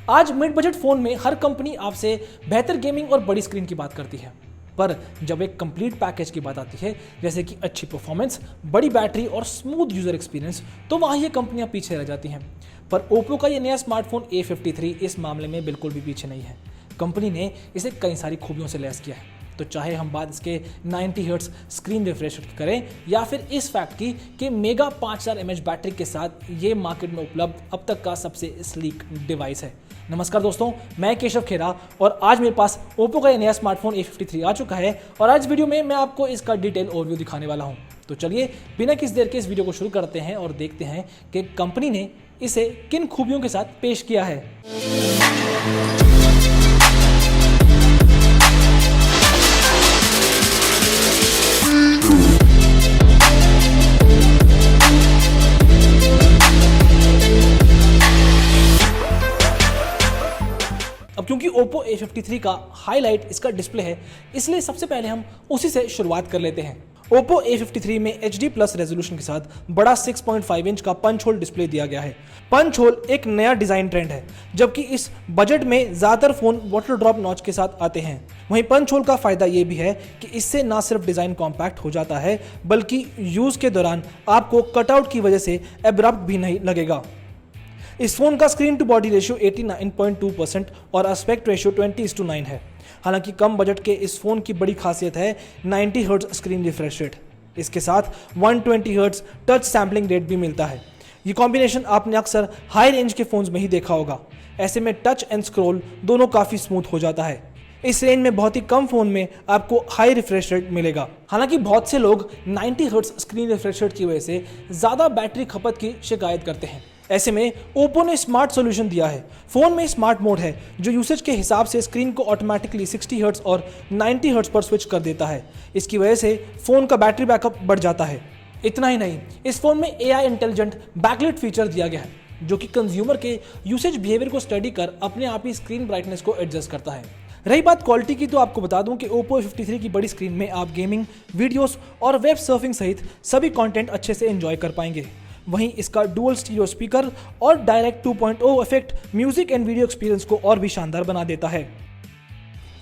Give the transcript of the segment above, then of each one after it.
आज mid budget phone में हर company आपसे बेहतर गेमिंग और बड़ी स्क्रीन की बात करती है, पर जब एक कंप्लीट पैकेज की बात आती है जैसे कि अच्छी परफॉर्मेंस, बड़ी बैटरी और स्मूथ यूजर एक्सपीरियंस, तो वहाँ ये कंपनियां पीछे रह जाती हैं। पर ओप्पो का ये नया स्मार्टफोन A53 इस मामले में बिल्कुल भी पीछे नहीं है। कंपनी ने इसे कई सारी खूबियों से लैस किया है। तो चाहे हम बात इसके 90 हर्ट्ज स्क्रीन रिफ्रेश की करें या फिर इस फैक्ट की कि मेगा 5000 mAh बैटरी के साथ ये मार्केट में उपलब्ध अब तक का सबसे स्लीक डिवाइस है। नमस्कार दोस्तों, मैं केशव खेरा और आज मेरे पास ओप्पो का ये नया स्मार्टफोन A53 आ चुका है और आज वीडियो में मैं आपको इसका डिटेल ओवरव्यू दिखाने वाला हूं। तो चलिए बिना किसी देर के इस वीडियो को शुरू करते हैं और देखते हैं कि कंपनी ने इसे किन खूबियों के साथ पेश किया है। अब क्योंकि Oppo A53 का हाईलाइट इसका डिस्प्ले है, इसलिए सबसे पहले हम उसी से शुरुआत कर लेते हैं। Oppo A53 में HD प्लस रेजोल्यूशन के साथ बड़ा 6.5 इंच का पंच होल डिस्प्ले दिया गया है। पंच होल एक नया डिजाइन ट्रेंड है, जबकि इस बजट में ज्यादातर फोन वाटर ड्रॉप नॉच के साथ आते हैं। वहीं पंच होल का फायदा ये भी है कि इससे ना सिर्फ डिजाइन कॉम्पैक्ट हो जाता है, बल्कि यूज के दौरान आपको कटआउट की वजह से एब्रप्ट भी नहीं लगेगा। इस फोन का स्क्रीन टू बॉडी रेशियो 89.2% और एस्पेक्ट रेशियो 20:9 है। हालांकि कम बजट के इस फोन की बड़ी खासियत है 90 हर्ट्ज स्क्रीन रिफ्रेश रेट। इसके साथ 120 हर्ट्ज टच सैम्पलिंग रेट भी मिलता है। ये कॉम्बिनेशन आपने अक्सर हाई रेंज के फोन्स में ही देखा होगा। ऐसे में टच एंड स्क्रॉल दोनों काफी स्मूथ हो जाता है। इस रेंज में बहुत ही कम फोन में आपको हाई रिफ्रेश रेट मिलेगा। हालांकि बहुत से लोग 90 हर्ट्ज स्क्रीन रिफ्रेश रेट की वजह से ज्यादा बैटरी खपत की शिकायत करते हैं। ऐसे में ओप्पो ने स्मार्ट सॉल्यूशन दिया है। फोन में स्मार्ट मोड है जो यूसेज के हिसाब से स्क्रीन को ऑटोमेटिकली 60 हर्ट्ज और 90 हर्ट्ज पर स्विच कर देता है। इसकी वजह से फोन का बैटरी बैकअप बढ़ जाता है। इतना ही नहीं, इस फोन में AI इंटेलिजेंट बैकलाइट फीचर दिया गया है, जो कि कंज्यूमर के यूसेज बिहेवियर को स्टडी कर अपने आप ही स्क्रीन ब्राइटनेस को एडजस्ट करता है। रही बात क्वालिटी की, तो आपको बता दूं कि Oppo A53 की बड़ी स्क्रीन में आप गेमिंग, वीडियोस और वेब सर्फिंग सहित सभी कंटेंट अच्छे से एंजॉय कर पाएंगे। वहीं इसका डुअल स्टीरियो स्पीकर और direct 2.0 effect music and video experience को और भी शानदार बना देता है।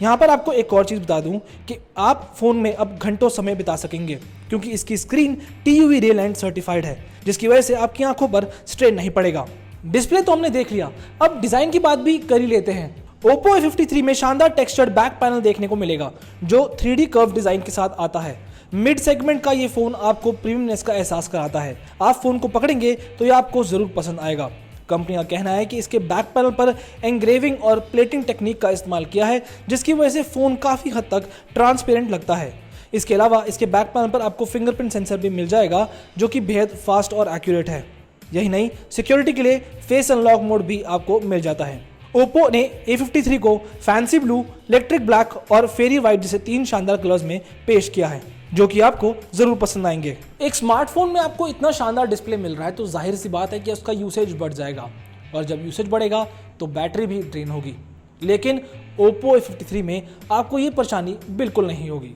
यहाँ पर आपको एक और चीज़ बता दूं कि आप फोन में अब घंटों समय बिता सकेंगे, क्योंकि इसकी स्क्रीन TUV रे लाइट सर्टिफाइड है, जिसकी वजह से आपकी आंखों पर स्ट्रेन नहीं पड़ेगा। डिस्प्ले तो हमने देख लिया, अब डिजाइन की बात भी कर ही लेते हैं। Oppo A53 में शानदार टेक्सचर्ड बैक पैनल देखने को मिलेगा, जो 3D कर्व डिजाइन के साथ आता है। मिड सेगमेंट का ये फोन आपको प्रीमियमनेस का एहसास कराता है। आप फोन को पकड़ेंगे तो ये आपको जरूर पसंद आएगा। कंपनी का कहना है कि इसके बैक पैनल पर एंग्रेविंग और प्लेटिंग टेक्निक का इस्तेमाल किया है, जिसकी वजह से फोन काफी हद तक ट्रांसपेरेंट लगता है। इसके अलावा इसके बैक पैनल पर आपको फिंगरप्रिंट सेंसर भी मिल जाएगा, जो कि बेहद फास्ट और एक्यूरेट है। यही नहीं, सिक्योरिटी के लिए फेस अनलॉक मोड भी आपको मिल जाता है। ओप्पो ने A53 को फैंसी ब्लू, इलेक्ट्रिक ब्लैक और फेरी व्हाइट जैसे 3 शानदार कलर्स में पेश किया है, जो कि आपको जरूर पसंद आएंगे। एक स्मार्टफोन में आपको इतना शानदार डिस्प्ले मिल रहा है तो जाहिर सी बात है कि उसका यूसेज बढ़ जाएगा, और जब यूसेज बढ़ेगा तो बैटरी भी ड्रेन होगी। लेकिन Oppo A53 में आपको ये परेशानी बिल्कुल नहीं होगी।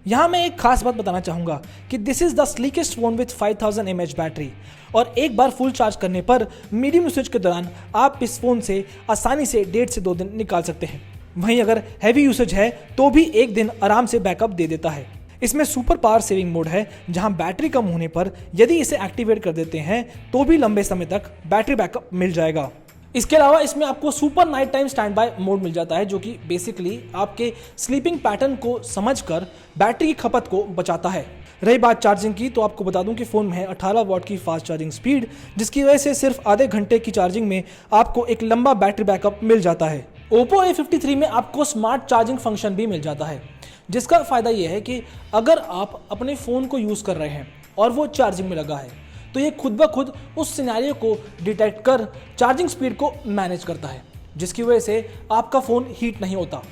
यहाँ मैं एक खास बात बताना चाहूँगा कि this is the sleekest phone with 5000 mAh battery, और एक बार फुल चार्ज करने पर मीडियम यूसेज के दौरान आप इस फोन से आसानी से 1.5 से 2 दिन निकाल सकते हैं। वहीं अगर हैवी यूसेज है तो भी 1 दिन आराम से बैकअप दे देता है। इसमें सुपर पावर सेविंग मोड है, जहां बैटरी कम होने पर यदि इसे एक्टिवेट कर देते हैं तो भी लंबे समय तक बैटरी बैकअप मिल जाएगा। इसके अलावा इसमें आपको super night time standby mode मिल जाता है, जो कि बेसिकली आपके स्लीपिंग पैटर्न को समझकर बैटरी की खपत को बचाता है। रही बात चार्जिंग की, तो आपको बता दूं कि फोन में है 18 वाट की फास्ट चार्जिंग स्पीड, जिसकी वजह से सिर्फ आधे घंटे की चार्जिंग में आपको एक लंबा बैटरी बैकअप मिल जाता है। Oppo A53 में आपको स्मार्ट चार्जिंग फंक्शन भी मिल जाता है, जिसका फायदा यह है कि अगर आप अपने फोन को यूज कर रहे हैं और वो चार्जिंग में लगा है, तो ये खुद ब खुद उस सिनेरियो को डिटेक्ट कर चार्जिंग स्पीड को मैनेज करता है, जिसकी वजह से आपका फोन हीट नहीं होता।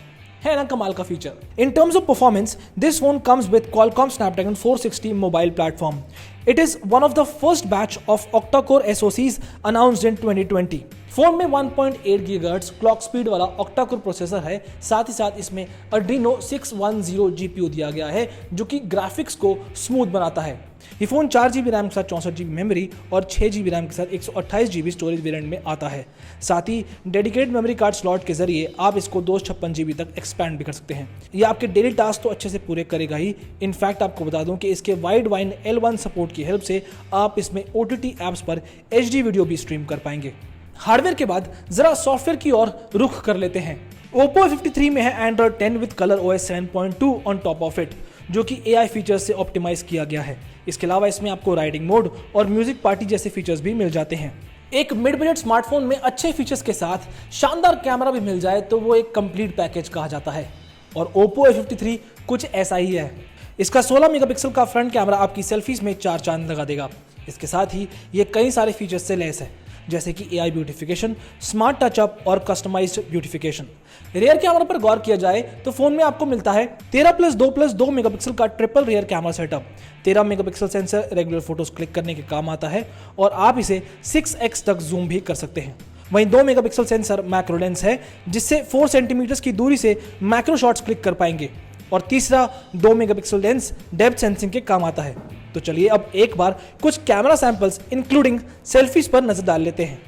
है ना कमाल का feature. In terms of performance, this phone comes with Qualcomm Snapdragon 460 mobile platform. It is one of the first batch of octa-core SoCs announced in 2020. Phone में 1.8 गीगाहर्ट्ज क्लॉक स्पीड वाला octa core processor है। साथ ही साथ इसमें Adreno 610 GPU दिया गया है जो कि ग्राफिक्स को स्मूथ बनाता है। ये फोन 4GB रैम के साथ 64GB मेमोरी और 6GB रैम के साथ 128GB स्टोरेज वेरिएंट में आता है। साथ ही डेडिकेटेड मेमोरी कार्ड स्लॉट के जरिए आप इसको 256GB तक एक्सपैंड भी कर सकते हैं। ये आपके डेली टास्क तो अच्छे से पूरे करेगा ही। इनफैक्ट आपको बता दूं कि इसके वाइड वाइन L1 सपोर्ट की हेल्प से आप इसमें OTT ऐप्स पर HD वीडियो भी स्ट्रीम कर पाएंगे। हार्डवेयर के बाद जरा सॉफ्टवेयर की ओर रुख कर लेते हैं। Oppo A53 में है Android 10 with ColorOS 7.2 on top of it, जो कि AI फीचर्स से ऑप्टिमाइज किया गया है। इसके अलावा इसमें आपको राइडिंग मोड और म्यूजिक पार्टी जैसे फीचर्स भी मिल जाते हैं। एक मिड बजट स्मार्टफोन में अच्छे फीचर्स के साथ शानदार कैमरा भी मिल जाए तो वो एक कंप्लीट पैकेज कहा जाता है, और Oppo A53 कुछ ऐसा ही है। इसका 16 मेगापिक्सल का फ्रंट कैमरा आपकी सेल्फीज में 4 चांद लगा देगा। इसके साथ ही ये कई सारे फीचर्स से लैस है, जैसे कि AI ब्यूटिफिकेशन, स्मार्ट टचअप और कस्टमाइज्ड ब्यूटिफिकेशन। रियर कैमरा पर गौर किया जाए तो फोन में आपको मिलता है 13+2+2 मेगापिक्सल का triple rear camera setup. 13 megapixel sensor regular photos click करने के काम आता है और आप इसे 6x तक जूम भी कर सकते हैं। वहीं 2 मेगापिक्सल सेंसर मैक्रो लेंस है, जिससे 4 सेंटीमीटर की दूरी से मैक्रो शॉट्स क्लिक कर पाएंगे। और तीसरा 2 मेगापिक्सल लेंस डेप्थ सेंसिंग के काम आता है। तो चलिए अब एक बार कुछ कैमरा सैंपल्स इंक्लूडिंग सेल्फीज पर नजर डाल लेते हैं।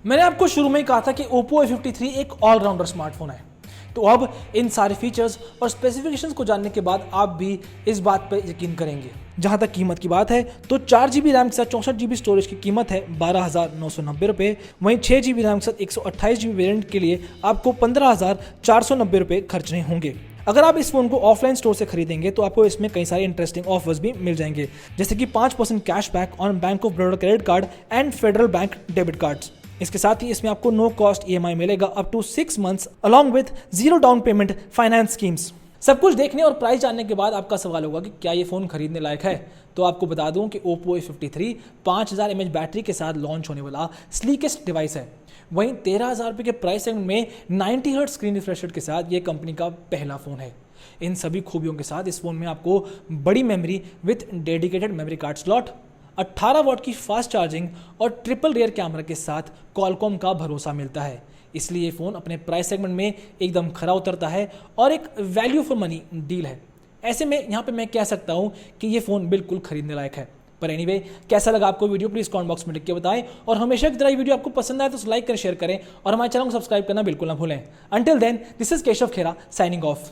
मैंने आपको शुरू में ही कहा था कि Oppo A53 एक ऑलराउंडर स्मार्टफोन है। तो अब इन सारे फीचर्स और स्पेसिफिकेशंस को जानने के बाद आप भी इस बात पर यकीन करेंगे। जहां तक कीमत की बात है तो 4GB रैम के साथ 64GB स्टोरेज की कीमत है 12,990 रुपये। वहीं 6GB रैम के साथ 128GB वेरिएंट के लिए आपको 15,490 रुपये खर्चने होंगे। अगर आप इस फोन को ऑफलाइन स्टोर से खरीदेंगे तो आपको इसमें कई सारे इंटरेस्टिंग ऑफर्स भी मिल जाएंगे, जैसे कि 5% cashback on Bank of Baroda credit card and Federal Bank debit cards. इसके साथ ही इसमें आपको नो कॉस्ट EMI मिलेगा up to 6 months along with 0 down payment finance schemes. सब कुछ देखने और प्राइस जानने के बाद आपका सवाल होगा कि क्या ये फोन खरीदने लायक है। तो आपको बता दूं कि Oppo A53 5000 mAh बैटरी के साथ लॉन्च होने वाला स्लीकेस्ट डिवाइस है। वहीं 13,000 रुपये के प्राइस सेगमेंट में 90 हर्ट्ज स्क्रीन रिफ्रेश रेट के साथ ये कंपनी का पहला फोन है। इन सभी खूबियों के साथ इस फोन में आपको बड़ी memory with dedicated memory card slot, 18 what की फास्ट चार्जिंग और ट्रिपल रियर कैमरा के साथ Qualcomm का भरोसा मिलता है। इसलिए ये फ़ोन अपने प्राइस सेगमेंट में एकदम खरा उतरता है और एक वैल्यू फॉर मनी डील है। ऐसे में यहाँ पे मैं कह सकता हूँ कि ये फ़ोन बिल्कुल खरीदने लायक है। पर एनीवे, कैसा लगा आपको वीडियो प्लीज़ कमेंट बॉक्स में लिख के बताएं, और हमेशा की तरह ये वीडियो आपको पसंद आए तो लाइक करें, शेयर करें और हमारे चैनल को सब्सक्राइब करना बिल्कुल ना भूलें। Until then, this is Keshav Khera signing of.